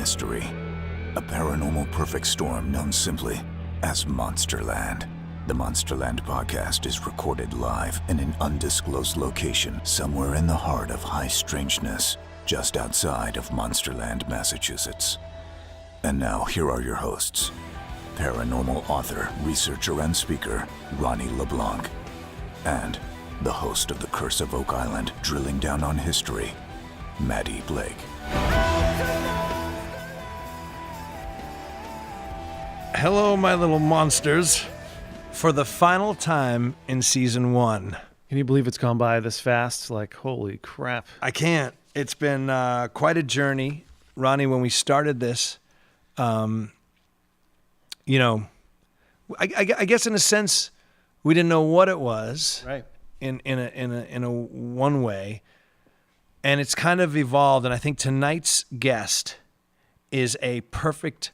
mystery. A paranormal perfect storm known simply as Monsterland. The Monsterland Podcast is recorded live in an undisclosed location somewhere in the heart of high strangeness, just outside of Monsterland, Massachusetts. And now, here are your hosts. Paranormal author, researcher, and speaker, Ronnie LeBlanc. And the host of The Curse of Oak Island, drilling down on history, Maddie Blake. Hello, my little monsters. For the final time in season 1. Can you believe it's gone by this fast? Like, holy crap. I can't. It's been quite a journey. Ronnie, when we started this, I guess in a sense, we didn't know what it was. Right. In a one way. And it's kind of evolved. And I think tonight's guest is a perfect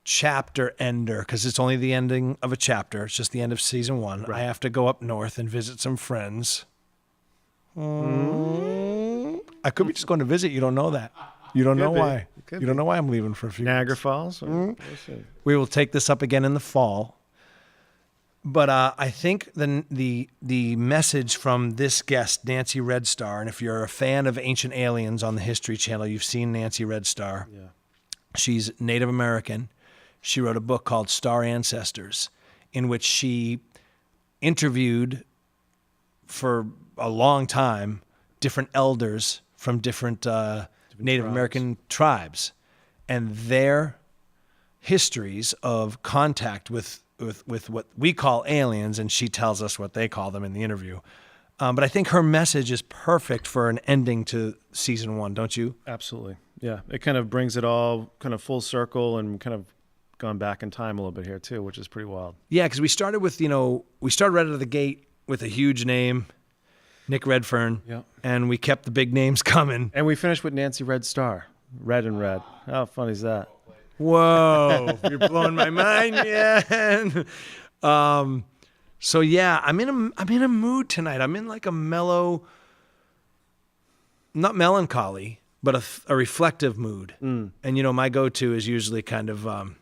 chapter ender, because it's only the ending of a chapter. It's just the end of season 1. Right. I have to go up north and visit some friends. I could be just going to visit. You don't know that. You don't know why. You don't know why I'm leaving for a few Niagara months. Falls? We will take this up again in the fall. But I think the message from this guest, Nancy Redstar, and if you're a fan of Ancient Aliens on the History Channel, you've seen Nancy Redstar. Yeah. She's Native American. She wrote a book called Star Ancestors, in which she interviewed for a long time different elders from different Native American tribes and their histories of contact with what we call aliens, and she tells us what they call them in the interview. But I think her message is perfect for an ending to season 1, don't you? Absolutely. Yeah. It kind of brings it all kind of full circle and kind of gone back in time a little bit here too, which is pretty wild. Yeah, because we started with, we started right out of the gate with a huge name, Nick Redfern, and we kept the big names coming. And we finished with Nancy Redstar, Red and Red. How funny is that? Whoa, you're blowing my mind, man. So yeah, I'm in a mood tonight. I'm in like a mellow, not melancholy, but a reflective mood. And my go-to is usually kind of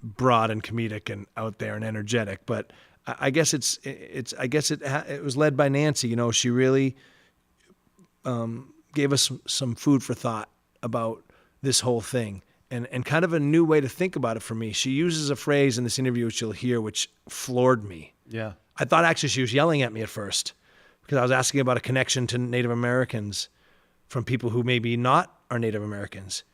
broad and comedic and out there and energetic. But I guess it was led by Nancy. She really gave us some food for thought about this whole thing. And kind of a new way to think about it for me. She uses a phrase in this interview, which you'll hear, which floored me. Yeah. I thought actually she was yelling at me at first because I was asking about a connection to Native Americans from people who maybe not are Native Americans.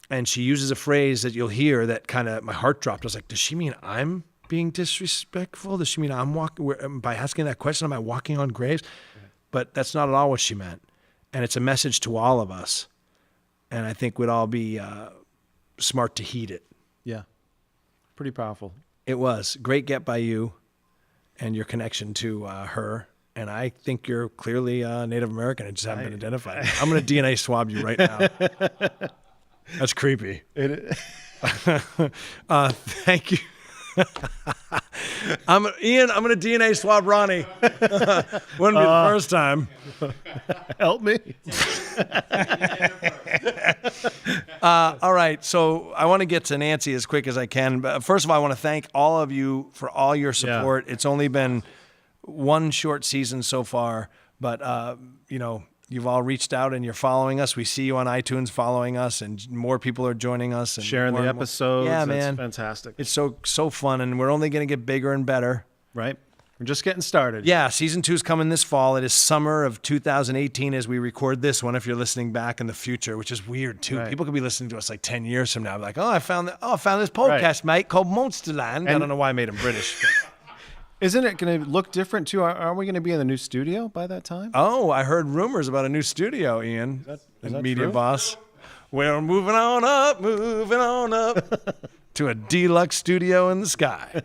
And she uses a phrase that you'll hear that kind of, my heart dropped. I was like, does she mean I'm being disrespectful? Does she mean I'm walking, by asking that question, am I walking on graves? Right. But that's not at all what she meant. And it's a message to all of us. And I think we'd all be smart to heed it. Yeah. Pretty powerful. It was. Great get by you and your connection to her. And I think you're clearly Native American. I just haven't been identified. I'm going to DNA swab you right now. That's creepy. Thank you. Ian, I'm going to DNA swab Ronnie. Wouldn't be the first time. Help me. All right, so I want to get to Nancy as quick as I can. But first of all, I want to thank all of you for all your support. Yeah. It's only been one short season so far, but you've all reached out and you're following us. We see you on iTunes following us, and more people are joining us and sharing the episodes. Yeah, man, it's fantastic. It's so fun, and we're only going to get bigger and better. Right. We're just getting started. Yeah, season 2 is coming this fall. It is summer of 2018 as we record this one, if you're listening back in the future, which is weird, too. Right. People could be listening to us like 10 years from now. Like, I found this podcast, mate, called Monsterland. I don't know why I made him British. Isn't it going to look different, too? Aren't we going to be in the new studio by that time? Oh, I heard rumors about a new studio, Ian. Is that Media true? Boss. We're moving on up to a deluxe studio in the sky.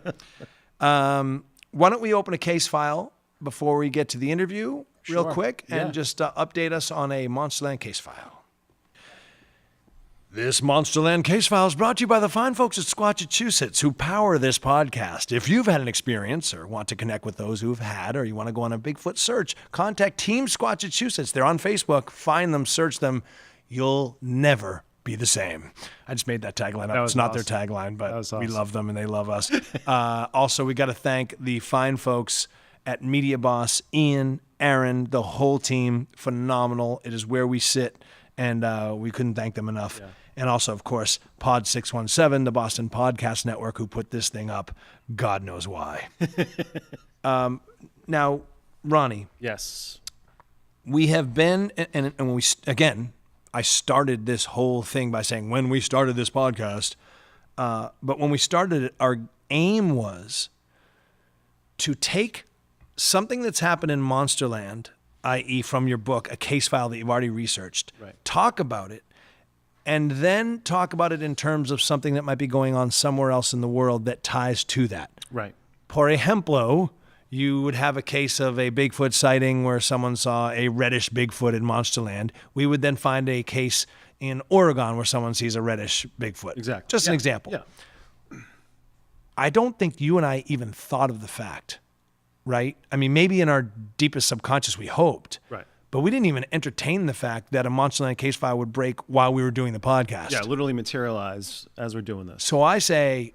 Why don't we open a case file before we get to the interview real quick and just update us on a Monsterland case file. This Monsterland case file is brought to you by the fine folks at Squatchachusetts who power this podcast. If you've had an experience or want to connect with those who've had, or you want to go on a Bigfoot search, contact Team Squatchachusetts. They're on Facebook. Find them, search them. You'll never be the same. I just made that tagline up. That was It's not awesome. their tagline, but That was we awesome. love them and they love us. Also, we got to thank the fine folks at Media Boss, Ian, Aaron, the whole team. Phenomenal. It is where we sit, and we couldn't thank them enough. Yeah. And also, of course, Pod 617, the Boston Podcast Network, who put this thing up. God knows why. Now, Ronnie. Yes. We have been, and when we, again, I started this whole thing by saying when we started this podcast, but when we started it, our aim was to take something that's happened in Monsterland, i.e. from your book, a case file that you've already researched, right. Talk about it, and then talk about it in terms of something that might be going on somewhere else in the world that ties to that. Right. Por ejemplo, you would have a case of a Bigfoot sighting where someone saw a reddish Bigfoot in Monsterland. We would then find a case in Oregon where someone sees a reddish Bigfoot. Exactly. Just an example. Yeah. I don't think you and I even thought of the fact, right? I mean, maybe in our deepest subconscious we hoped. Right. But we didn't even entertain the fact that a Monsterland case file would break while we were doing the podcast. Yeah, literally materialize as we're doing this. So I say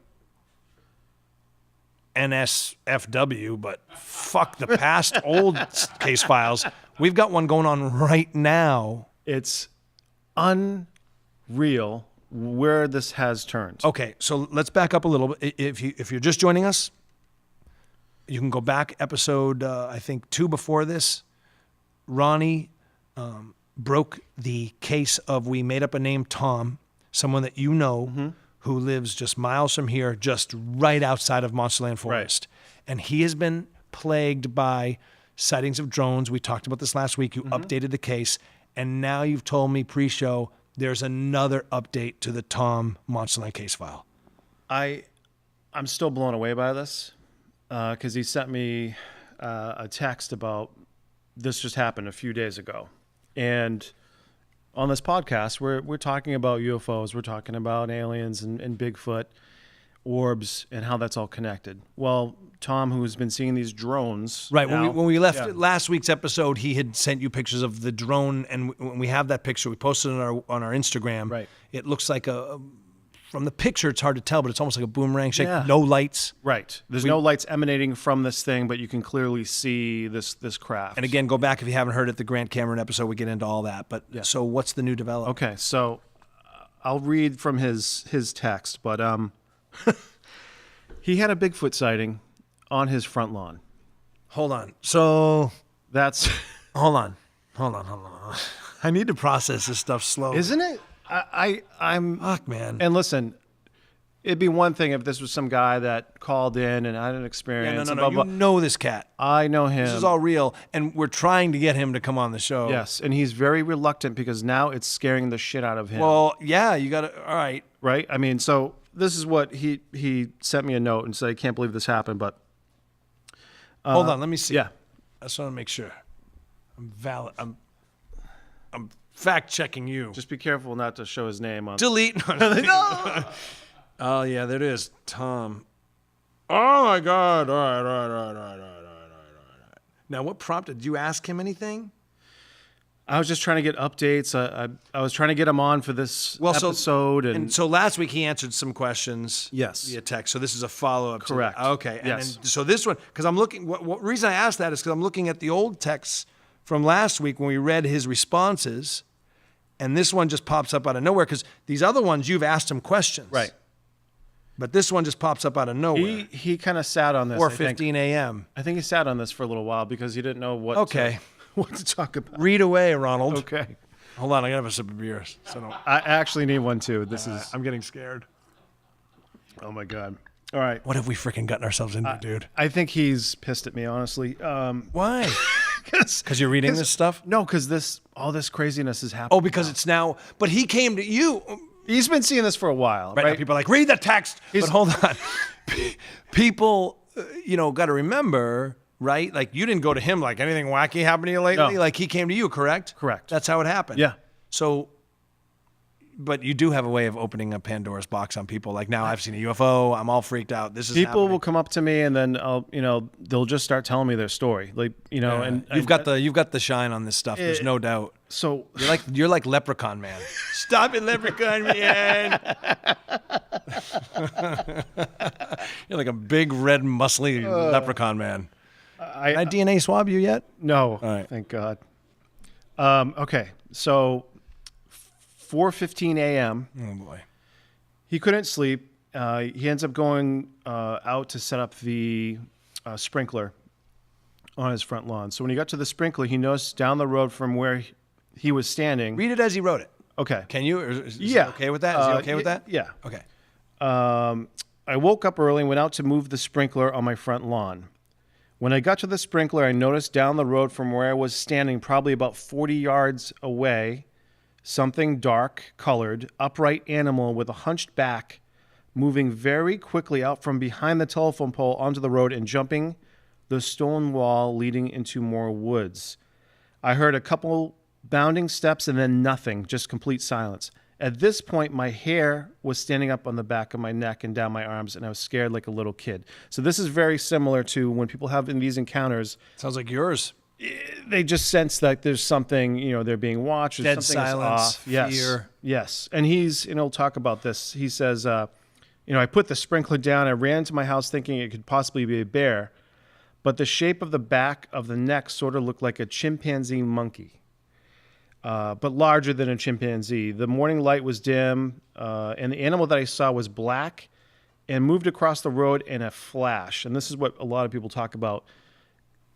NSFW, but fuck the past old case files. We've got one going on right now. It's unreal where this has turned. Okay, so let's back up a little bit. If you're just joining us, you can go back episode, I think 2 before this. Ronnie broke the case of we made up a name, Tom, someone that you know, who lives just miles from here, just right outside of Monsterland Forest. Right. And he has been plagued by sightings of drones. We talked about this last week. You updated the case. And now you've told me pre-show there's another update to the Tom Monsterland case file. I'm still blown away by this because he sent me a text about this just happened a few days ago. And on this podcast, we're talking about UFOs, we're talking about aliens and Bigfoot, orbs, and how that's all connected. Well, Tom, who's been seeing these drones, right? Now, when we left last week's episode, he had sent you pictures of the drone, and when we have that picture, we posted it on our Instagram. Right. It looks like from the picture, it's hard to tell, but it's almost like a boomerang shape. Yeah. No lights. Right. There's no lights emanating from this thing, but you can clearly see this craft. And again, go back if you haven't heard it, the Grant Cameron episode, we get into all that. But so what's the new development? Okay, so I'll read from his text, but he had a Bigfoot sighting on his front lawn. Hold on. So that's hold on. I need to process this stuff slowly. Isn't it? I'm fuck, man. And listen, it'd be one thing if this was some guy that called in and had an experience. No. You know this cat. I know him. This is all real, and we're trying to get him to come on the show. Yes, and he's very reluctant because now it's scaring the shit out of him. Well, yeah, you got to. All right. Right. I mean, so this is what he sent me a note and said, I can't believe this happened, but hold on, let me see. Yeah, I just want to make sure I'm valid. I'm fact checking you. just be careful not to show his name on. Delete. No. Oh yeah, there it is, Tom. Oh my God! All right. Now, what prompted? Did you ask him anything? I was just trying to get updates. I was trying to get him on for this episode, and so last week he answered some questions. Yes. Via text. So this is a follow up. Correct. To that. Okay. And yes. then, so this one, because I'm looking. What reason I asked that is because I'm looking at the old texts from last week when we read his responses, and this one just pops up out of nowhere because these other ones you've asked him questions. Right. But this one just pops up out of nowhere. He kind of sat on this. 4:15 a.m. I think he sat on this for a little while because he didn't know what. What to talk about. Read away, Ronald. Okay. Hold on, I gotta have a sip of beer. So I actually need one too. I'm getting scared. Oh my God. All right. What have we freaking gotten ourselves into, dude? I think he's pissed at me, honestly. Why? Because you're reading this stuff? No, because all this craziness is happening. Oh, because it's now. But he came to you. He's been seeing this for a while, right? Now people are like, read the text. But hold on. People, got to remember, right? Like, you didn't go to him like anything wacky happened to you lately. No. Like, he came to you, correct? Correct. That's how it happened. Yeah. So but you do have a way of opening a Pandora's box on people. Like now I've seen a UFO. I'm all freaked out. This is People happening. will come up to me and then they'll just start telling me their story. Like, and you've got the shine on this stuff. There's no doubt. So you're like Leprechaun Man. Stop it, Leprechaun Man. You're like a big red muscly Leprechaun Man. Can I DNA swab you yet? No. All right. Thank God. Okay. So 4:15 a.m. Oh boy. He couldn't sleep. He ends up going out to set up the sprinkler on his front lawn. So when he got to the sprinkler, he noticed down the road from where he was standing. Read it as he wrote it. Okay. Can you? Is he Yeah. okay with that? Is he okay with that? Yeah. Okay. I woke up early and went out to move the sprinkler on my front lawn. When I got to the sprinkler, I noticed down the road from where I was standing, probably about 40 yards away, something dark colored, upright animal with a hunched back, moving very quickly out from behind the telephone pole onto the road and jumping the stone wall leading into more woods. I heard a couple bounding steps and then nothing, just complete silence. At this point, my hair was standing up on the back of my neck and down my arms, and I was scared like a little kid. So this is very similar to when people have in these encounters. Sounds like yours. They just sense that there's something, they're being watched. Or Dead something silence, is off. Yes. fear. Yes. And he'll talk about this. He says, I put the sprinkler down. I ran to my house thinking it could possibly be a bear, but the shape of the back of the neck sort of looked like a chimpanzee monkey. But larger than a chimpanzee. The morning light was dim, and the animal that I saw was black and moved across the road in a flash. And this is what a lot of people talk about.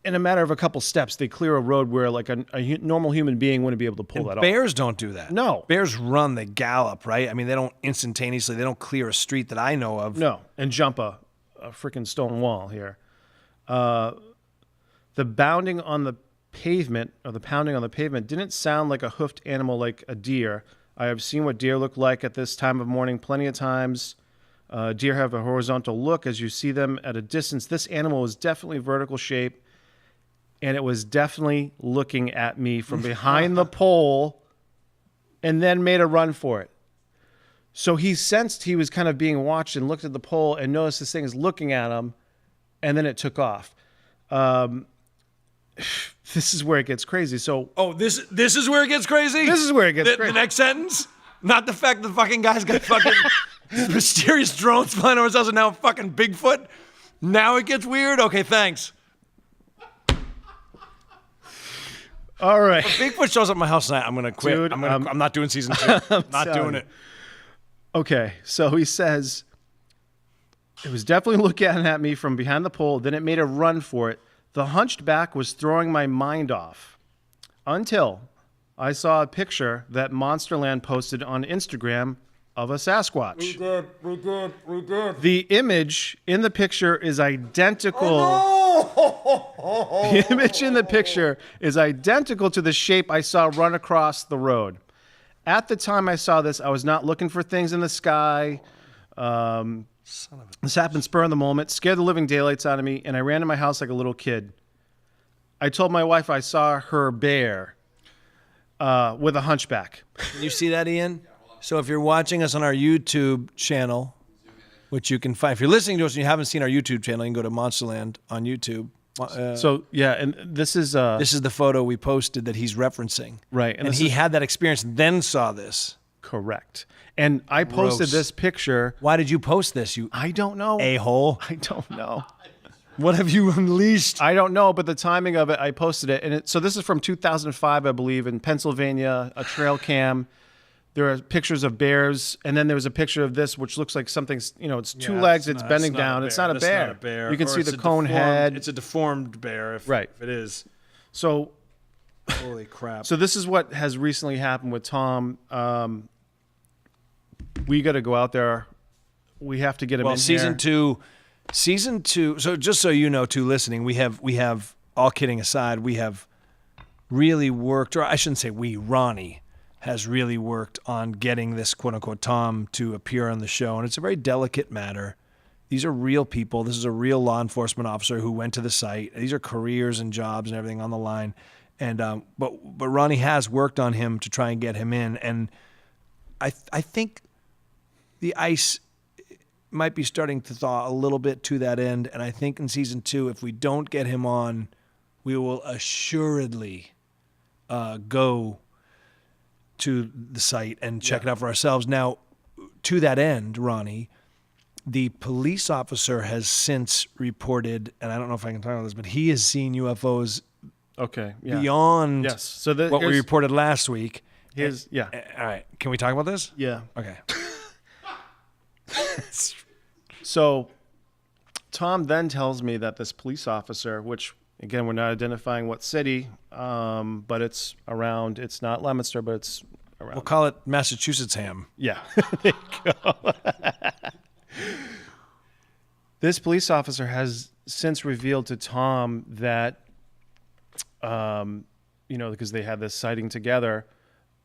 In a matter of a couple steps, they clear a road where like a normal human being wouldn't be able to pull that off. Bears don't do that. No. Bears run, they gallop, right? I mean, they don't instantaneously, they don't clear a street that I know of. No, and jump a freaking stone wall here. The bounding on the pavement, or the pounding on the pavement, didn't sound like a hoofed animal like a deer. I have seen what deer look like at this time of morning plenty of times. Deer have a horizontal look as you see them at a distance. This animal was definitely vertical shape, and it was definitely looking at me from behind the pole and then made a run for it. So he sensed he was kind of being watched and looked at the pole and noticed this thing is looking at him, and then it took off. This is where it gets crazy. So, this is where it gets crazy? This is where it gets crazy. The next sentence? Not the fact that the fucking guy's got fucking mysterious drones flying over his house and now fucking Bigfoot? Now it gets weird? Okay, thanks. All right. If Bigfoot shows up at my house tonight, I'm going to quit. Dude, I'm not doing season 2. Not doing it. Okay, so he says, it was definitely looking at me from behind the pole. Then it made a run for it. The hunched back was throwing my mind off until I saw a picture that Monsterland posted on Instagram of a Sasquatch. We did. The image in the picture is identical. Oh, no! The image in the picture is identical to the shape I saw run across the road. At the time I saw this, I was not looking for things in the sky. This happened spur of the moment, scared the living daylights out of me, and I ran to my house like a little kid. I told my wife I saw her bear with a hunchback. Can you see that, Ian? So if you're watching us on our YouTube channel, which you can find, if you're listening to us and you haven't seen our YouTube channel, you can go to Monsterland on YouTube. And this is the photo we posted that he's referencing. Right. And he had that experience and then saw this. Correct. And I posted this picture. Why did you post this, you I don't know. a-hole? I don't know. What have you unleashed? I don't know, but the timing of it, I posted it. And so this is from 2005, I believe, in Pennsylvania, a trail cam. There are pictures of bears, and then there was a picture of this, which looks like something's, it's two legs, it's bending down. It's not a bear. Not a bear. You can see the cone deformed head. It's a deformed bear, if it is. So, holy crap. So this is what has recently happened with Tom. We got to go out there. We have to get him in season two. So just so you know, too, listening, we have all kidding aside, we have really worked, or I shouldn't say we, Ronnie has really worked on getting this quote unquote Tom to appear on the show. And it's a very delicate matter. These are real people. This is a real law enforcement officer who went to the site. These are careers and jobs and everything on the line. And, but Ronnie has worked on him to try and get him in. And I think the ice might be starting to thaw a little bit to that end. And I think in season 2, if we don't get him on, we will assuredly go to the site and check it out for ourselves. Now, to that end, Ronnie, the police officer has since reported, and I don't know if I can talk about this, but he has seen UFOs beyond So what we reported last week. All right. Can we talk about this? Yeah. Okay. So Tom then tells me that this police officer, which again, we're not identifying what city, but it's around, it's not Leominster, but it's around. We'll call it Massachusetts Ham. Yeah. There you go. This police officer has since revealed to Tom that, because they had this sighting together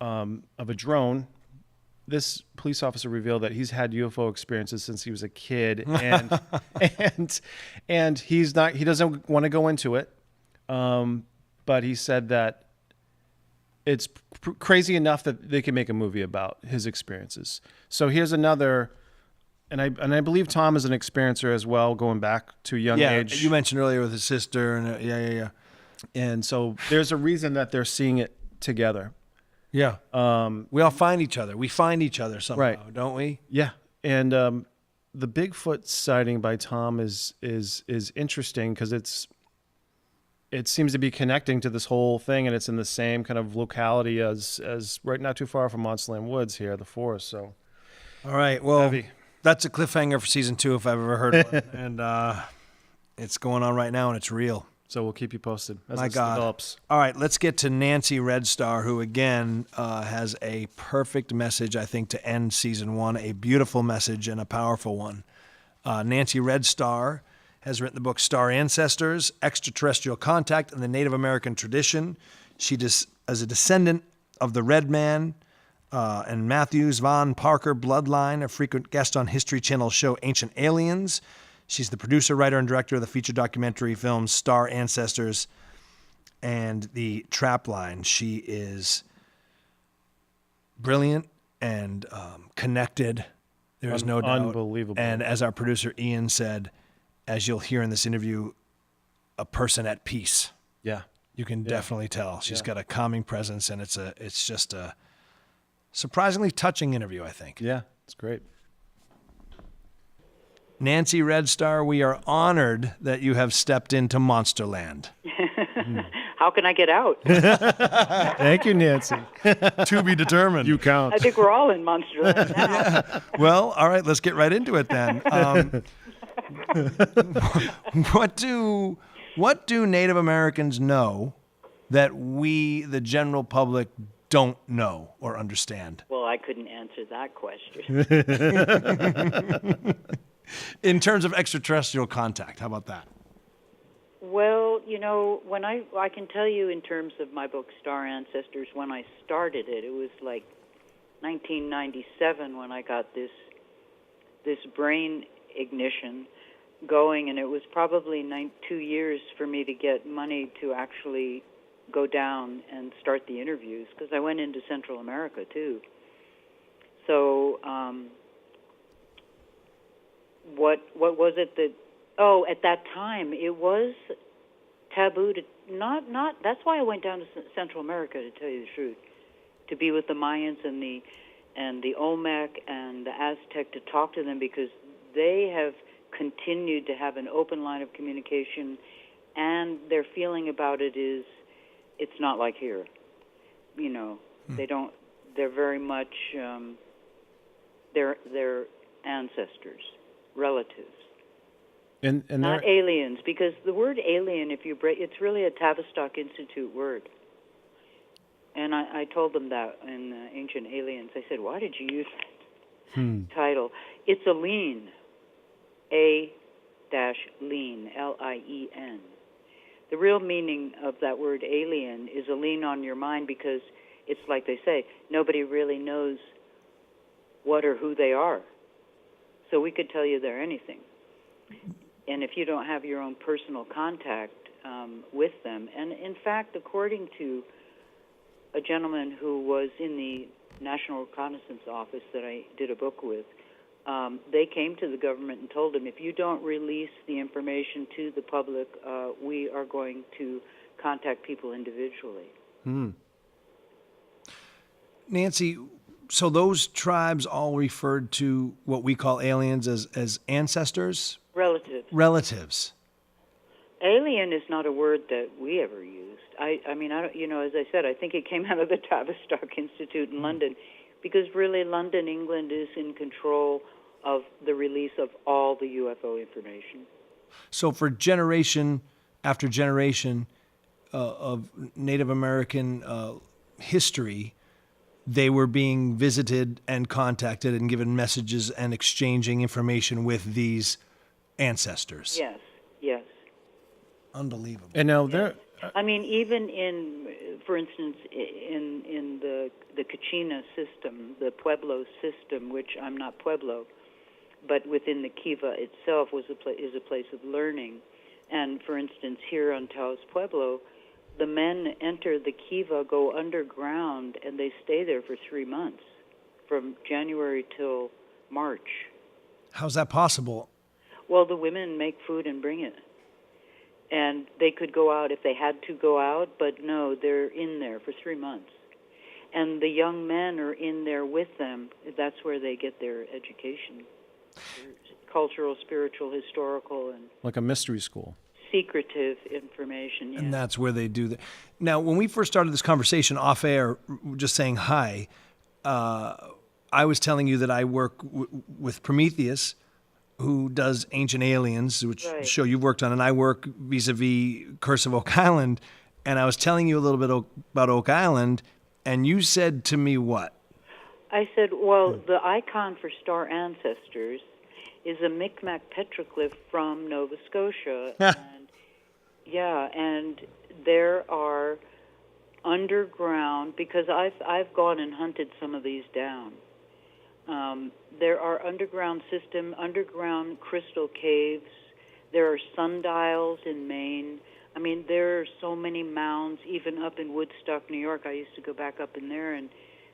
of a drone. This police officer revealed that he's had UFO experiences since he was a kid, and he doesn't want to go into it. But he said that it's crazy enough that they can make a movie about his experiences. So here's another, and I believe Tom is an experiencer as well, going back to a young age. You mentioned earlier with his sister, and yeah. And so there's a reason that they're seeing it together. Yeah. We all find each other. We find each other somehow, right. Don't we? Yeah. And the Bigfoot sighting by Tom is interesting because it seems to be connecting to this whole thing, and it's in the same kind of locality as right not too far from Monsterland Woods here, the forest. So, all right. Well, heavy. That's a cliffhanger for season 2 if I've ever heard one, and it's going on right now, and it's real. So we'll keep you posted as My God. develops. All right, let's get to Nancy Redstar, who again has a perfect message, I think, to end season 1, a beautiful message and a powerful one. Nancy Redstar has written the book Star Ancestors, Extraterrestrial Contact and the Native American Tradition. She is a descendant of the Red Man and Matthews Von Parker bloodline, a frequent guest on History Channel's show Ancient Aliens. She's the producer, writer, and director of the feature documentary film Star Ancestors and the Trapline. She is brilliant and connected. There is no doubt. Unbelievable. And as our producer Ian said, as you'll hear in this interview, a person at peace. Yeah. You can definitely tell. She's got a calming presence, and it's just a surprisingly touching interview, I think. Yeah, it's great. Nancy Redstar, we are honored that you have stepped into Monsterland. How can I get out? Thank you, Nancy. To be determined. You count. I think we're all in Monsterland now. Well, all right, let's get right into it then. What do Native Americans know that we, the general public, don't know or understand? Well, I couldn't answer that question. In terms of extraterrestrial contact, how about that? Well, when I can tell you in terms of my book Star Ancestors, when I started it, it was like 1997 when I got this brain ignition going, and it was probably 2 years for me to get money to actually go down and start the interviews, because I went into Central America too. So what was it that? Oh, at that time it was taboo to not. That's why I went down to Central America, to tell you the truth, to be with the Mayans and the Olmec and the Aztec, to talk to them, because they have continued to have an open line of communication, and their feeling about it is it's not like here. They don't. They're very much their ancestors, relatives. And not aliens, because the word alien, if you break, it's really a Tavistock Institute word. And I told them that in Ancient Aliens. I said, why did you use that title? It's a lean, A-lean, L-I-E-N. The real meaning of that word alien is a lean on your mind, because it's like they say, nobody really knows what or who they are. So we could tell you they're anything. And if you don't have your own personal contact with them, and in fact, according to a gentleman who was in the National Reconnaissance Office that I did a book with, they came to the government and told them, if you don't release the information to the public, we are going to contact people individually. Nancy, so those tribes all referred to what we call aliens as ancestors? Relatives. Alien is not a word that we ever used. I mean, I don't, as I said, I think it came out of the Tavistock Institute in London, because really London, England is in control of the release of all the UFO information. So for generation after generation of Native American history, they were being visited and contacted and given messages and exchanging information with these ancestors. Yes. Unbelievable. And now there... I mean, even for instance, in the Kachina system, the Pueblo system, which I'm not Pueblo, but within the Kiva itself is a place of learning. And for instance, here on Taos Pueblo, the men enter the Kiva, go underground, and they stay there for 3 months, from January till March. How's that possible? Well, the women make food and bring it. And they could go out if they had to go out, but no, they're in there for 3 months. And the young men are in there with them. That's where they get their education. Cultural, spiritual, historical, and... Like a mystery school. Secretive information, yeah. And that's where they do that. Now, when we first started this conversation off air, just saying hi, I was telling you that I work with Prometheus, who does Ancient Aliens, which show you've worked on, and I work vis-a-vis Curse of Oak Island. And I was telling you a little bit about Oak Island, and you said to me what? I said, well, the icon for star ancestors is a Micmac petroglyph from Nova Scotia. And there are underground, because I've gone and hunted some of these down. There are underground crystal caves. There are sundials in Maine. I mean, there are so many mounds, even up in Woodstock, New York. I used to go back up in there and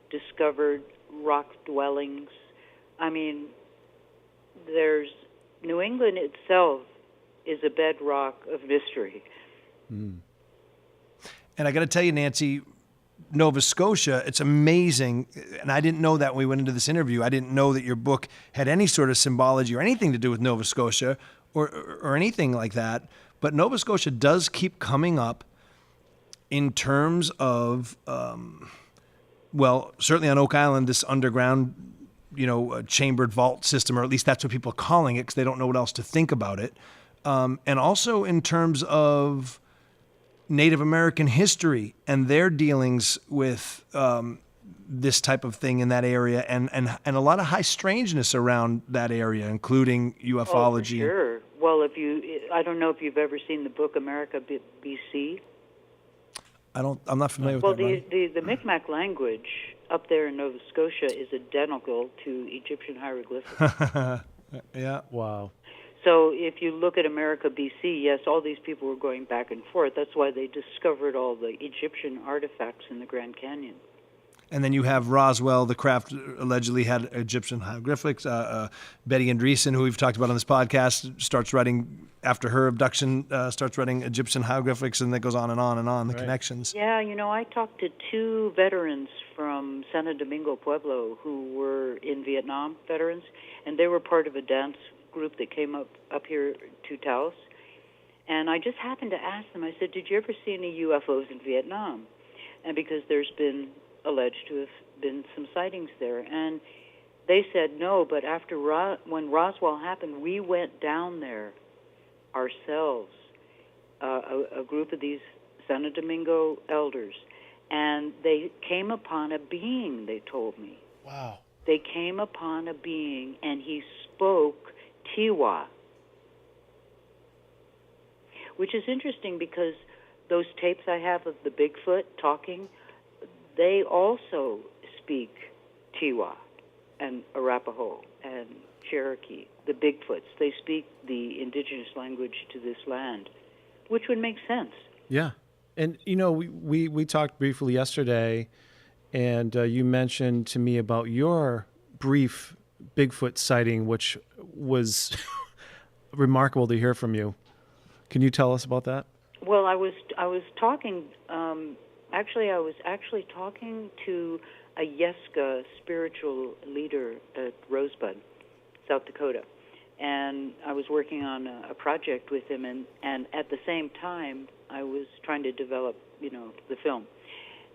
discovered rock dwellings. I mean, New England itself is a bedrock of mystery. And I got to tell you, Nancy, Nova Scotia, it's amazing, and I didn't know that when we went into this interview. I didn't know that your book had any sort of symbology or anything to do with Nova Scotia or anything like that. But Nova Scotia does keep coming up in terms of, certainly on Oak Island, this underground, chambered vault system, or at least that's what people are calling it because they don't know what else to think about it. And also in terms of Native American history and their dealings with this type of thing in that area, and a lot of high strangeness around that area, including ufology. Oh, for sure. Well, I don't know if you've ever seen the book America BC. I'm not familiar with that. Well, the Micmac language up there in Nova Scotia is identical to Egyptian hieroglyphics. Yeah. Wow. So if you look at America BC, yes, all these people were going back and forth. That's why they discovered all the Egyptian artifacts in the Grand Canyon. And then you have Roswell, the craft allegedly had Egyptian hieroglyphics. Betty Andreessen, who we've talked about on this podcast, starts writing, after her abduction, starts writing Egyptian hieroglyphics, and that goes on and on and on, the connections. Yeah, I talked to 2 veterans from Santo Domingo, Pueblo, who were in Vietnam, veterans, and they were part of a dance group that came up here to Taos. And I just happened to ask them, I said, did you ever see any UFOs in Vietnam? And because there's been alleged to have been some sightings there. And they said no, but after when Roswell happened, we went down there ourselves, a group of these Santo Domingo elders, and they came upon a being, they told me. Wow. They came upon a being, and he spoke Tiwa, which is interesting because those tapes I have of the Bigfoot talking, they also speak Tiwa and Arapaho and Cherokee, the Bigfoots. They speak the indigenous language to this land, which would make sense. Yeah. And, we talked briefly yesterday, and you mentioned to me about your brief Bigfoot sighting, which was remarkable to hear from you. Can you tell us about that? Well, I was talking. I was actually talking to a Yeska spiritual leader at Rosebud, South Dakota, and I was working on a project with him, and at the same time I was trying to develop, the film.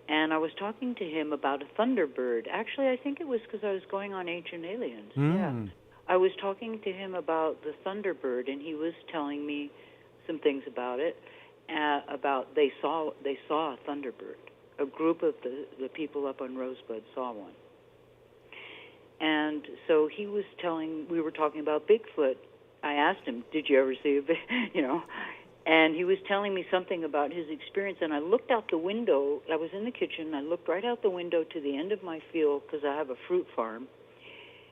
And I was talking to him about a thunderbird. Actually, I think it was because I was going on Ancient Aliens. Yeah. I was talking to him about the thunderbird, and he was telling me some things about it. About they saw a thunderbird. A group of the people up on Rosebud saw one. And so we were talking about Bigfoot. I asked him, "Did you ever see a Bigfoot?" And he was telling me something about his experience, and I looked out the window. I was in the kitchen. I looked right out the window to the end of my field because I have a fruit farm.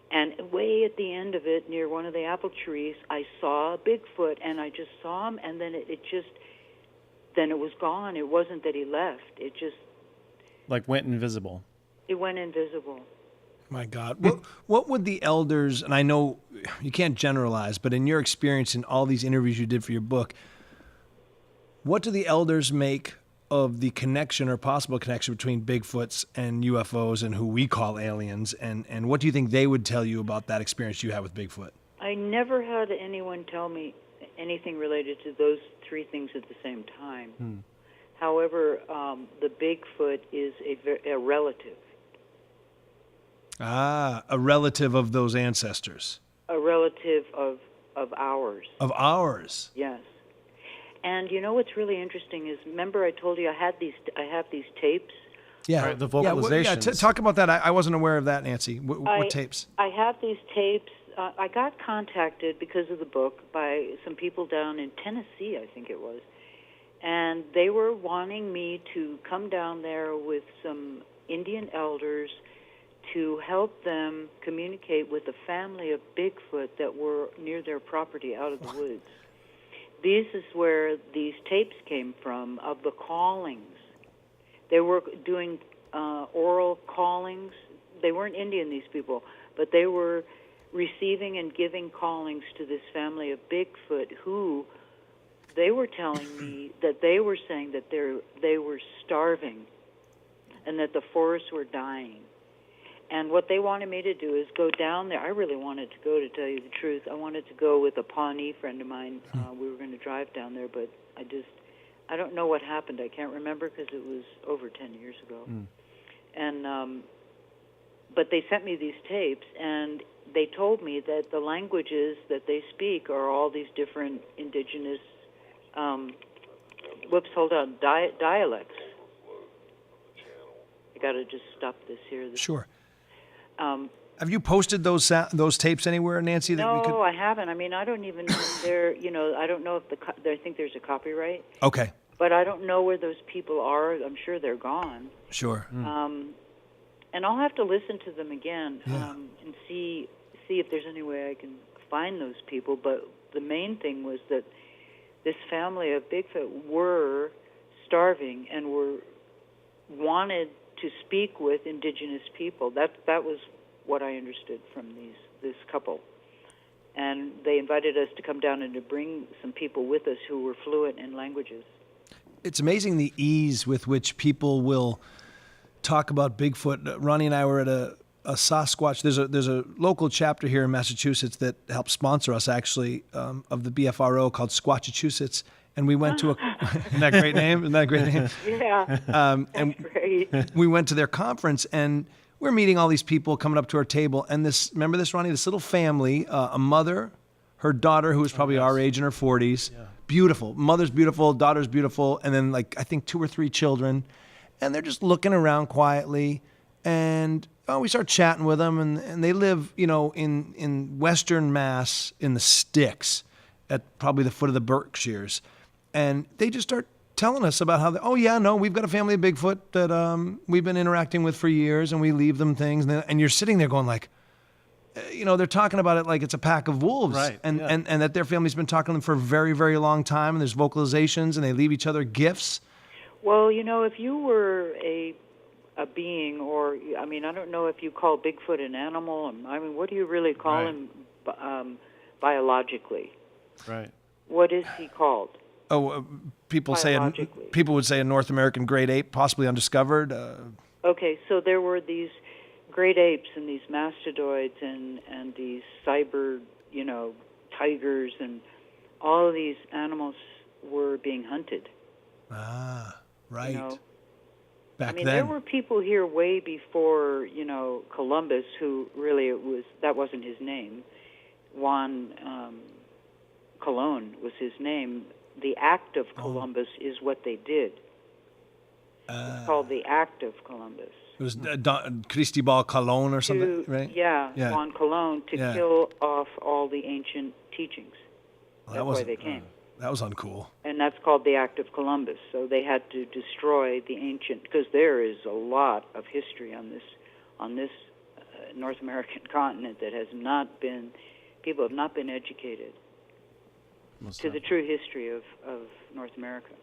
And way at the end of it, near one of the apple trees, I saw a Bigfoot, and I just saw him, and then then it was gone. It wasn't that he left. It just... went invisible. It went invisible. My God. What would the elders, and I know you can't generalize, but in your experience in all these interviews you did for your book, what do the elders make of the connection or possible connection between Bigfoots and UFOs and who we call aliens? And what do you think they would tell you about that experience you had with Bigfoot? I never had anyone tell me anything related to those three things at the same time. However, the Bigfoot is a relative. Ah, a relative of those ancestors. A relative of ours. Of ours? Yes. And what's really interesting is, remember I told you I have these tapes? Yeah. Right, the vocalizations. Talk about that. I wasn't aware of that, Nancy. What tapes? I have these tapes. I got contacted because of the book by some people down in Tennessee, I think it was. And they were wanting me to come down there with some Indian elders to help them communicate with a family of Bigfoot that were near their property out of the woods. This is where these tapes came from, of the callings. They were doing oral callings. They weren't Indian, these people, but they were receiving and giving callings to this family of Bigfoot who... They were telling me that they were saying that they were starving and that the forests were dying. And what they wanted me to do is go down there. I really wanted to go, to tell you the truth. I wanted to go with a Pawnee friend of mine. We were going to drive down there, but I don't know what happened. I can't remember because it was over 10 years ago. And but they sent me these tapes, and they told me that the languages that they speak are all these different indigenous dialects. I got to just stop this here. Sure. Have you posted those tapes anywhere, Nancy? No, I haven't. I mean, I don't even know if they're, I don't know if I think there's a copyright. Okay. But I don't know where those people are. I'm sure they're gone. Sure. And I'll have to listen to them again and see if there's any way I can find those people. But the main thing was that this family of Bigfoot were starving and wanted to speak with indigenous people. That was what I understood from this couple. And they invited us to come down and to bring some people with us who were fluent in languages. It's amazing the ease with which people will talk about Bigfoot. Ronnie and I were at a Sasquatch. There's a local chapter here in Massachusetts that helps sponsor us, actually, of the BFRO called Squatchachusetts. And we went to isn't that a great name? Isn't that a great name? Yeah, that's great. We went to their conference, and we're meeting all these people coming up to our table. And remember this, Ronnie? This little family, a mother, her daughter, who was probably our age in her 40s. Yeah. Beautiful. Mother's beautiful, daughter's beautiful, and then I think 2 or 3 children. And they're just looking around quietly, and we start chatting with them, and they live, in Western Mass in the sticks at probably the foot of the Berkshires. And they just start telling us about how, we've got a family of Bigfoot that we've been interacting with for years, and we leave them things. And you're sitting there going they're talking about it like it's a pack of wolves. Right. And that their family's been talking to them for a very, very long time, and there's vocalizations, and they leave each other gifts. Well, if you were a a being, or I mean, I don't know if you call Bigfoot an animal. I mean, what do you really call him biologically? Right. What is he called? Oh, people Biologically. people would say a North American great ape, possibly undiscovered. Okay, so there were these great apes and these mastoids and these cyber, tigers, and all of these animals were being hunted. Right. You know? Back I mean, then. there were people here way before, Columbus, who really that wasn't his name. Juan Colon was his name. The act of Columbus is what they did. It's called the act of Columbus. It was Cristobal Colon or something, right? Yeah, Juan Colon, to kill off all the ancient teachings. That's why they came. That was uncool. And that's called the act of Columbus. So they had to destroy the ancient, because there is a lot of history on this North American continent that has not been, people have not been educated to the true history of North America.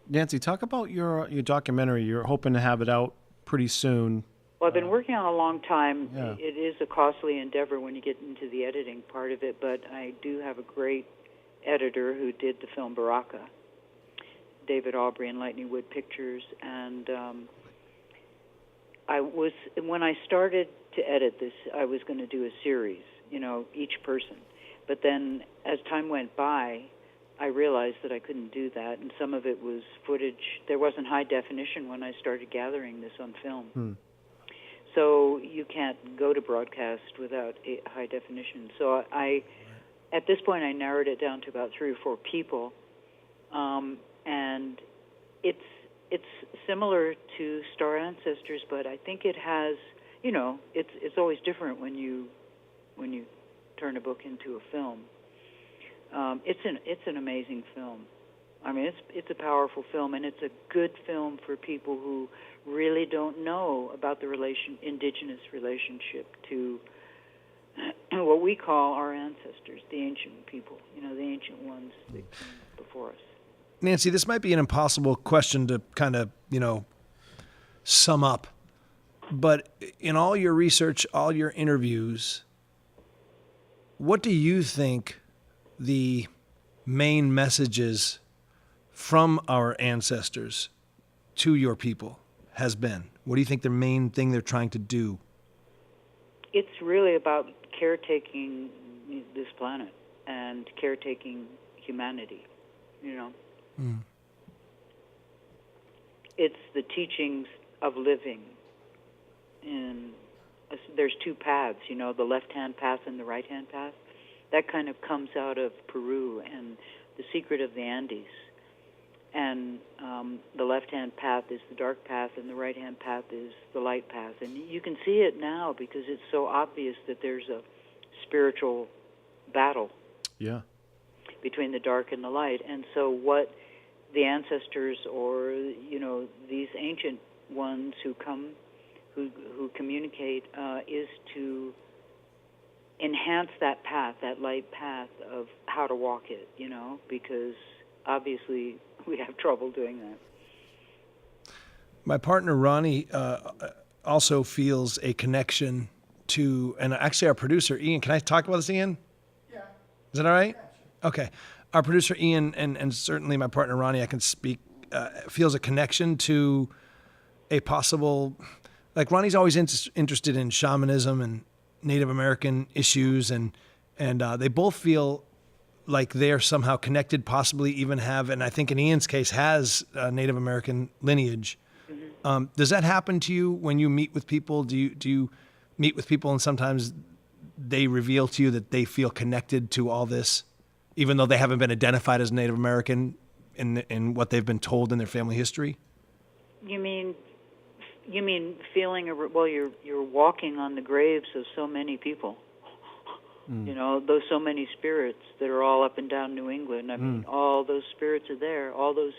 Nancy, talk about your documentary. You're hoping to have it out pretty soon. Well, I've been working on it a long time. Yeah. It is a costly endeavor when you get into the editing part of it, but I do have a great editor who did the film Baraka, David Aubrey, Enlightening Wood Pictures, and when I started to edit this, I was going to do a series, each person. But then as time went by, I realized that I couldn't do that, and some of it was footage. There wasn't high definition when I started gathering this on film. So you can't go to broadcast without high definition. So at this point, I narrowed it down to about 3 or 4 people, and it's similar to Star Ancestors, but I think it has, it's always different when you turn a book into a film. It's an amazing film. I mean, it's a powerful film, and it's a good film for people who really don't know about the indigenous relationship to what we call our ancestors, the ancient people, the ancient ones that came before us. Nancy, this might be an impossible question to kind of, sum up, but in all your research, all your interviews, what do you think the main messages from our ancestors to your people has been? What do you think the main thing they're trying to do? It's really about caretaking this planet and caretaking humanity, It's the teachings of living. And there's 2 paths, the left-hand path and the right-hand path. That kind of comes out of Peru and the secret of the Andes. And the left-hand path is the dark path, and the right-hand path is the light path. And you can see it now because it's so obvious that there's a spiritual battle between the dark and the light. And so what the ancestors or, these ancient ones who come, who communicate, is to enhance that path, that light path of how to walk it, because obviously we have trouble doing that. My partner, Ronnie, also feels a connection to, and actually our producer, Ian, can I talk about this, Ian? Yeah. Is that all right? Yeah, sure. Okay. Our producer, Ian, and certainly my partner, Ronnie, I can speak, feels a connection to a possible, like Ronnie's always interested in shamanism and Native American issues, and they both feel like they're somehow connected, possibly even have, and I think in Ian's case, has a Native American lineage. Mm-hmm. Does that happen to you when you meet with people? Do you meet with people and sometimes they reveal to you that they feel connected to all this, even though they haven't been identified as Native American in what they've been told in their family history? You mean feeling you're walking on the graves of so many people. Those so many spirits that are all up and down New England. I mean, all those spirits are there. All those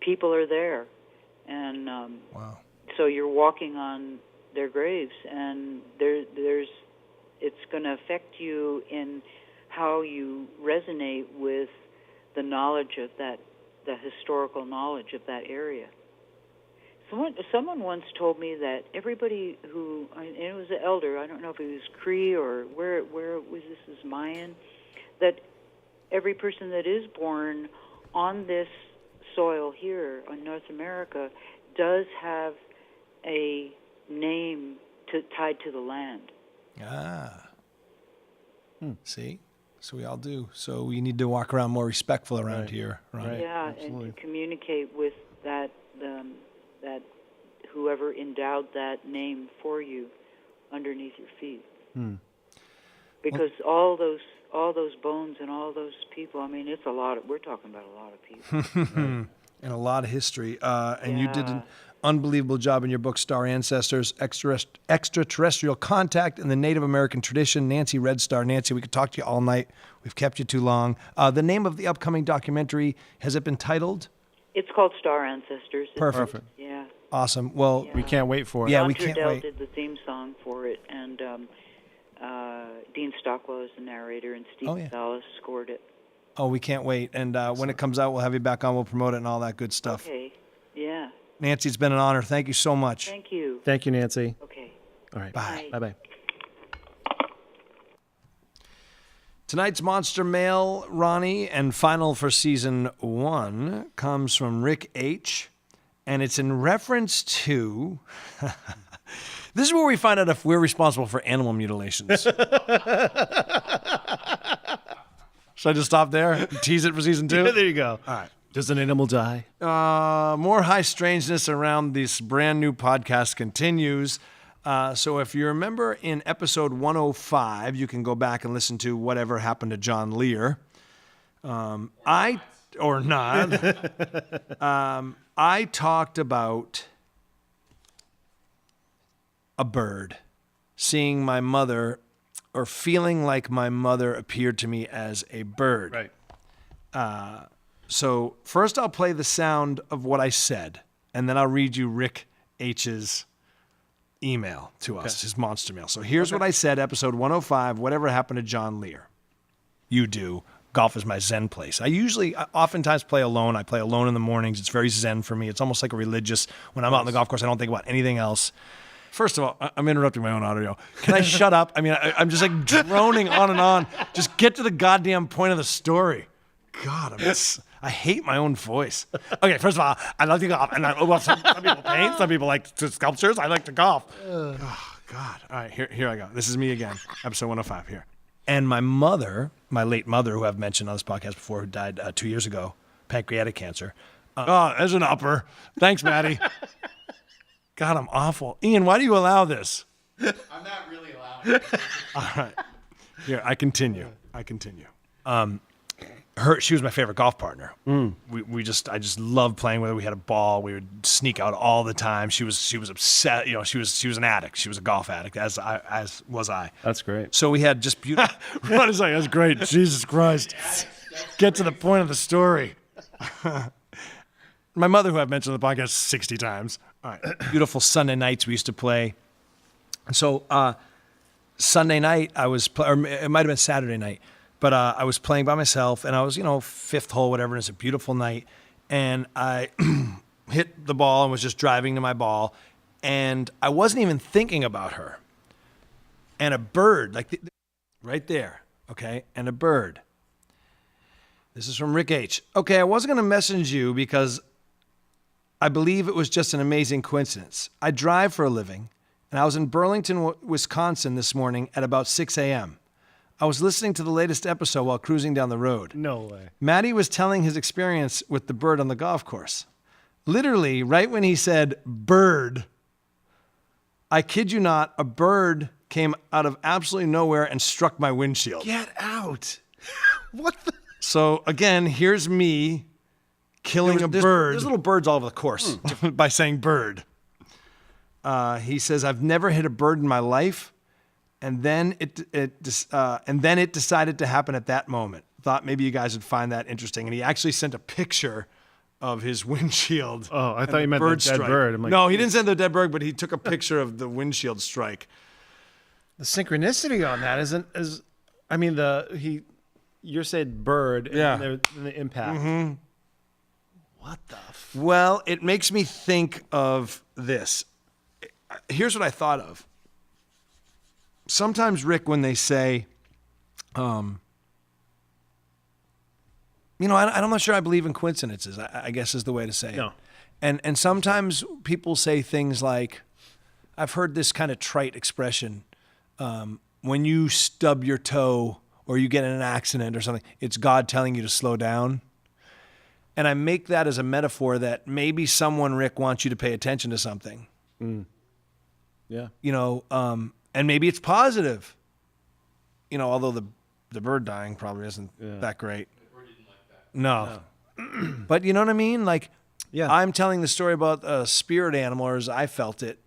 people are there. And wow. So you're walking on their graves, and it's going to affect you in how you resonate with the knowledge of that, the historical knowledge of that area. Someone once told me that everybody who, and it was an elder, I don't know if it was Cree or where was this is Mayan, that every person that is born on this soil here in North America does have a name tied to the land. See? So we all do. So we need to walk around more respectful around here. Right. Yeah, absolutely. and communicate with that whoever endowed that name for you underneath your feet. Because all those bones and all those people, I mean, it's a lot. We're talking about a lot of people. And a lot of history. And you did an unbelievable job in your book, Star Ancestors, Extraterrestrial Contact and the Native American Tradition. Nancy Redstar. Nancy, we could talk to you all night. We've kept you too long. The name of the upcoming documentary, has it been titled? It's called Star Ancestors. Perfect. Yeah. Awesome. Well, We can't wait for it. Yeah, John we can't Trudell wait. did the theme song for it, and Dean Stockwell is the narrator, and Steve Dallas scored it. Oh, we can't wait. And when it comes out, we'll have you back on. We'll promote it and all that good stuff. Okay. Yeah. Nancy, it's been an honor. Thank you so much. Thank you. Thank you, Nancy. Okay. All right. Bye. Bye-bye. Tonight's Monster Mail, Ronnie, and final for season 1 comes from Rick H. And it's in reference to... This is where we find out if we're responsible for animal mutilations. Should I just stop there and tease it for season 2? Yeah, there you go. All right. Does an animal die? More high strangeness around this brand new podcast continues. So if you remember in episode 105, you can go back and listen to Whatever Happened to John Lear. I talked about a bird, seeing my mother or feeling like my mother appeared to me as a bird. Right. So first I'll play the sound of what I said, and then I'll read you Rick H's email to us, his monster mail. So here's what I said, episode 105, Whatever Happened to John Lear. You do. Golf is my zen place. I oftentimes play alone. I play alone in the mornings. It's very zen for me. It's almost like a religious. When I'm out on the golf course, I don't think about anything else. First of all, I'm interrupting my own audio. Can I shut up? I mean, I'm just like droning on and on. Just get to the goddamn point of the story. God, I hate my own voice. Okay, first of all, I love to golf. And some people paint, some people like sculptures. I like to golf. Oh, God. All right, here I go. This is me again, episode 105 here. And my mother, my late mother, who I've mentioned on this podcast before, who died 2 years ago, pancreatic cancer. There's an upper. Thanks, Maddie. God, I'm awful. Ian, why do you allow this? I'm not really allowing it. All right. Here, I continue. She was my favorite golf partner. I just loved playing with her. We had a ball. We would sneak out all the time. She was upset. You know, she was an addict. She was a golf addict, as was I. That's great. So we had just beautiful. Ron is like, that's great. Jesus Christ. Get to the point of the story. My mother, who I've mentioned on the podcast 60 times. All right. Beautiful Sunday nights we used to play. And so Sunday night or it might have been Saturday night, but I was playing by myself, and I was, fifth hole, whatever, and it's a beautiful night. And I hit the ball and was just driving to my ball, and I wasn't even thinking about her. And a bird, right there, okay? And a bird. This is from Rick H. Okay, I wasn't going to message you because I believe it was just an amazing coincidence. I drive for a living, and I was in Burlington, Wisconsin this morning at about 6 a.m. I was listening to the latest episode while cruising down the road. No way. Matty was telling his experience with the bird on the golf course. Literally, right when he said bird, I kid you not, a bird came out of absolutely nowhere and struck my windshield. Get out. What the? So again, here's me killing a bird. There's little birds all over the course by saying bird. He says, I've never hit a bird in my life. And then it decided to happen at that moment. Thought maybe you guys would find that interesting. And he actually sent a picture of his windshield. Oh, I thought you meant the dead bird. I'm like, no, he didn't send the dead bird, but he took a picture of the windshield strike. The synchronicity on that you said bird, Yeah. and the impact. Mm-hmm. What the fuck? Well, it makes me think of this. Here's what I thought of. Sometimes, Rick, when they say, I'm not sure I believe in coincidences, I guess is the way to say it. No. And sometimes people say things like, I've heard this kind of trite expression, when you stub your toe or you get in an accident or something, it's God telling you to slow down. And I make that as a metaphor that maybe someone, Rick, wants you to pay attention to something. Yeah. And maybe it's positive. Although the bird dying probably isn't that great. The bird didn't like that. No. But you know what I mean? Like, Yeah. I'm telling the story about a spirit animal, or as I felt it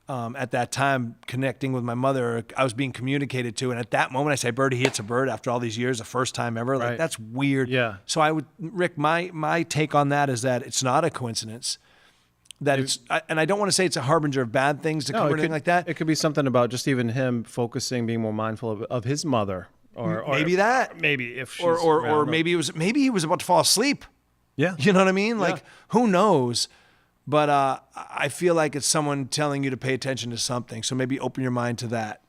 at that time, connecting with my mother. I was being communicated to, and at that moment I say, "Birdie hits a bird." After all these years, the first time ever. Like, Right. that's weird. Yeah. So Rick, my take on that is that it's not a coincidence. That and I don't want to say it's a harbinger of bad things to come or anything like that. It could be something about just even him focusing, being more mindful of his mother, or Maybe that. maybe if she's or around. maybe he was about to fall asleep. Yeah. You know what I mean? Like, who knows? But I feel like it's someone telling you to pay attention to something. So maybe open your mind to that.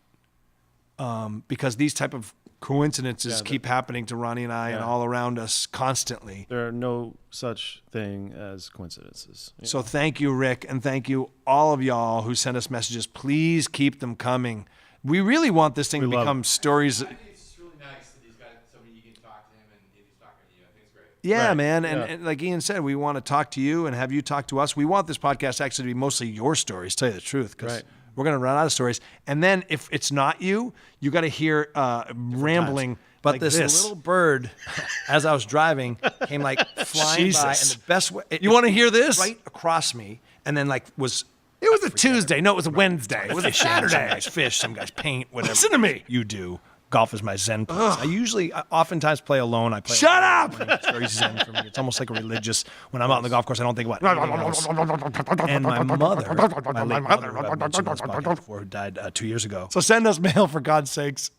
Because these type of coincidences keep happening to Ronnie and I and all around us constantly. There are no such thing as coincidences. So thank you, Rick, and thank you all of y'all who sent us messages. Please keep them coming. We really want this thing to love become stories. I think it's really nice that he's got somebody you can talk to him and he's talking to you. I think it's great. Yeah, Right. man. Yeah. And like Ian said, we want to talk to you and have you talk to us. We want this podcast actually to be mostly your stories, tell you the truth, because Right. we're going to run out of stories. And then if it's not you, you got to hear rambling. But Like this this. little bird, as I was driving, came like flying by. And Jesus. the best way. You want to hear this? Right across me. And then like was... It was a Tuesday. No, it was a Wednesday. It was a Saturday. Some guys fish, some guys paint, whatever. Listen to me. You do. Golf is my zen place. I oftentimes play alone. I play Shut alone. up! It's very zen for me. It's almost like a religious. When I'm out on the golf course, I don't think about anything else. And my mother, my late mother, who I've mentioned on this podcast before, who died 2 years ago. So send us mail, for God's sakes.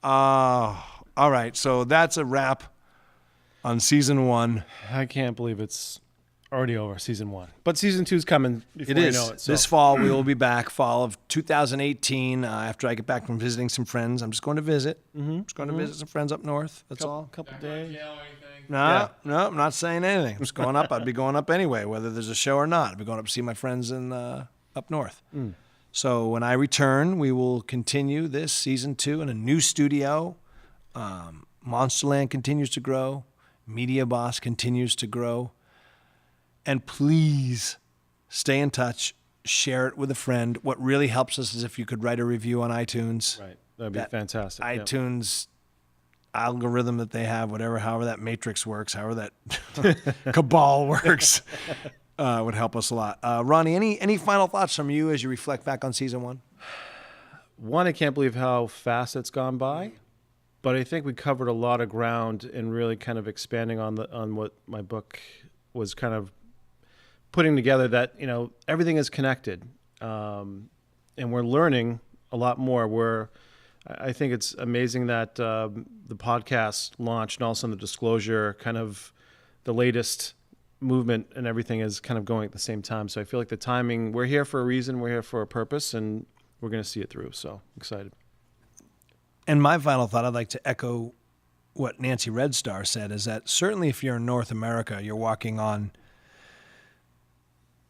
All right. So that's a wrap on season 1. I can't believe it's already over, season 1. But season 2's coming before It is. you know it. So. This fall, we will be back, fall of 2018. After I get back from visiting some friends, I'm just going to visit. Just going to visit some friends up north. That's all. couple Not going to days. jail or anything. No, I'm not saying anything. I'm just going up. I'd be going up anyway, whether there's a show or not. I'd be going up to see my friends in up north. So when I return, we will continue this season 2 in a new studio. Monsterland continues to grow. Media Boss continues to grow. And please stay in touch. Share it with a friend. What really helps us is if you could write a review on iTunes. Right. That'd be That fantastic. Yeah. iTunes algorithm that they have, however that matrix works, however that cabal works, would help us a lot. Ronnie, any final thoughts from you as you reflect back on season 1? One, I can't believe how fast it's gone by, but I think we covered a lot of ground in really kind of expanding on what my book was kind of putting together, that, everything is connected. And we're learning a lot more. I think it's amazing that the podcast launched and also the disclosure, kind of the latest movement and everything is kind of going at the same time. So I feel like the timing, we're here for a reason, we're here for a purpose, and we're going to see it through. So excited. And my final thought, I'd like to echo what Nancy Redstar said, is that certainly if you're in North America, you're walking on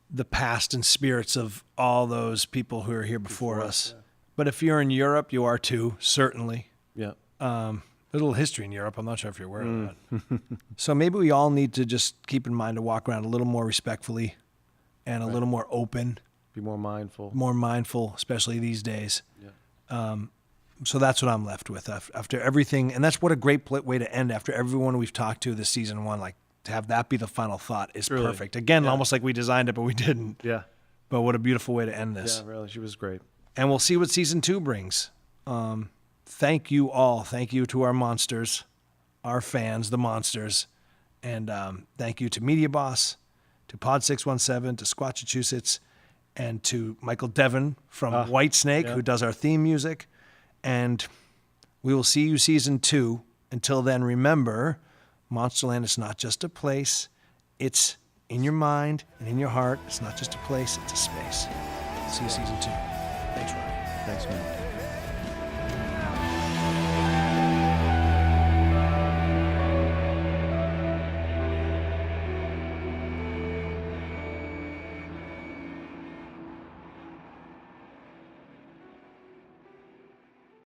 the past and spirits of all those people who are here before us. Yeah. But if you're in Europe, you are too, certainly. Yeah. A little history in Europe. I'm not sure if you're aware of that. So maybe we all need to just keep in mind to walk around a little more respectfully and a little more open. Be more mindful. More mindful, especially these days. Yeah. So that's what I'm left with after everything. And that's what a great way to end after everyone we've talked to this season 1. Like, to have that be the final thought is really perfect. Again, almost like we designed it, but we didn't. Yeah. But what a beautiful way to end this. Yeah, really. She was great. And we'll see what season 2 brings. Thank you all. Thank you to our monsters, our fans, the monsters. And thank you to Media Boss, to Pod 617, to Squatchachusetts, and to Michael Devon from Whitesnake, who does our theme music. And we will see you season 2. Until then, remember, Monsterland is not just a place. It's in your mind and in your heart. It's not just a place, it's a space. See you season 2. Thanks, Ronnie. Thanks, man.